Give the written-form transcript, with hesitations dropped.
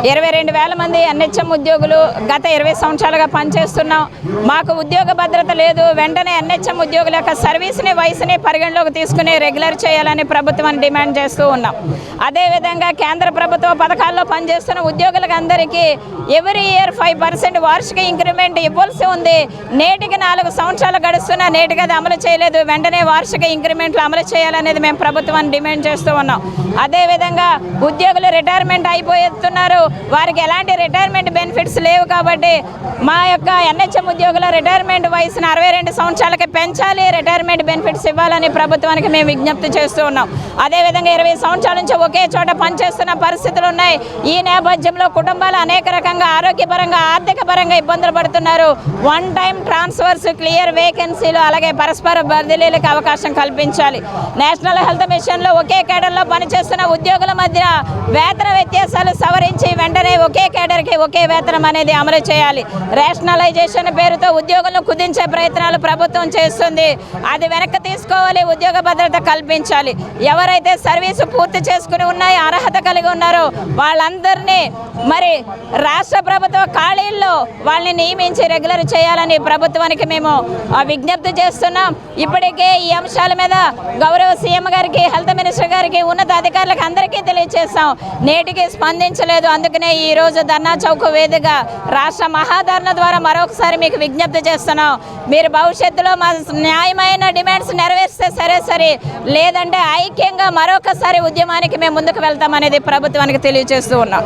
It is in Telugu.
22,000 మంది ఎన్హెచ్ఎం ఉద్యోగులు గత 20 సంవత్సరాలుగా పనిచేస్తున్నాం. మాకు ఉద్యోగ భద్రత లేదు. వెంటనే ఎన్హెచ్ఎం ఉద్యోగుల యొక్క సర్వీస్ని వయసుని పరిగణలోకి తీసుకుని రెగ్యులర్ చేయాలని ప్రభుత్వాన్ని డిమాండ్ చేస్తూ ఉన్నాం. అదేవిధంగా కేంద్ర ప్రభుత్వ పథకాల్లో పనిచేస్తున్న ఉద్యోగులకు అందరికీ ఎవ్రీ ఇయర్ 5% వార్షిక ఇంక్రిమెంట్ ఇవ్వాల్సి ఉంది. నేటికి 4 సంవత్సరాలు గడుస్తున్నా నేటికి అది అమలు చేయలేదు. వెంటనే వార్షిక ఇంక్రిమెంట్లు అమలు చేయాలనేది మేము ప్రభుత్వాన్ని డిమాండ్ చేస్తూ ఉన్నాం. అదేవిధంగా ఉద్యోగులు రిటైర్మెంట్ అయిపోతున్నారు. వారికి ఎలాంటి రిటైర్మెంట్ బెనిఫిట్స్ లేవు. కాబట్టి మా యొక్క ఎన్హెచ్ఎం ఉద్యోగుల రిటైర్మెంట్ వయసును 62 సంవత్సరాలకి పెంచాలి. రిటైర్మెంట్ బెనిఫిట్స్ ఇవ్వాలని ప్రభుత్వానికి మేము విజ్ఞప్తి చేస్తూ ఉన్నాం. అదేవిధంగా 20 సంవత్సరాల నుంచి ఒకే చోట పనిచేస్తున్న పరిస్థితులు ఉన్నాయి. ఈ నేపథ్యంలో కుటుంబాలు అనేక రకంగా ఆరోగ్యపరంగా ఆర్థిక పరంగా ఇబ్బందులు పడుతున్నారు. వన్ టైం ట్రాన్స్ఫర్స్, క్లియర్ వేకెన్సీలు, అలాగే పరస్పర బదిలీలకు అవకాశం కల్పించాలి. నేషనల్ హెల్త్ మిషన్లో ఒకే కేడర్లో పనిచేస్తున్న ఉద్యోగుల మధ్య వేతన వ్యత్యాసాలు సవరించి వెంటనే ఒకే కేడర్కి ఒకే వేతనం అనేది అమలు చేయాలి. రేషనలైజేషన్ పేరుతో ఉద్యోగులను కుదించే ప్రయత్నాలు ప్రభుత్వం చేస్తుంది. అది వెనక్కి తీసుకోవాలి. ఉద్యోగ భద్రత కల్పించాలి. ఎవరైతే సర్వీసు పూర్తి చేసుకుని ఉన్నాయో, అర్హత కలిగి ఉన్నారో వాళ్ళందరినీ మరి రాష్ట్ర ప్రభుత్వ ఖాళీల్లో వాళ్ళని నియమించి రెగ్యులర్ చేయాలని ప్రభుత్వానికి మేము విజ్ఞప్తి చేస్తున్నాం. ఇప్పటికే ఈ అంశాల మీద గౌరవ సీఎం గారికి, హెల్త్ మినిస్టర్ గారికి, ఉన్నత అధికారులకు అందరికీ తెలియజేస్తాం. నేటికి స్పందించలేదు. అందుకనే ఈరోజు ధర్నా చౌక్ వేదికగా రాష్ట్ర మహాధర్నా ద్వారా మరొకసారి మీకు విజ్ఞప్తి చేస్తున్నాం. మీరు భవిష్యత్తులో మా న్యాయమైన డిమాండ్స్ నెరవేర్స్తే సరే, లేదంటే ఐక్యంగా మరొకసారి ఉద్యమానికి మేము ముందుకు వెళ్తామనేది ప్రభుత్వానికి తెలియజేస్తూ ఉన్నాం.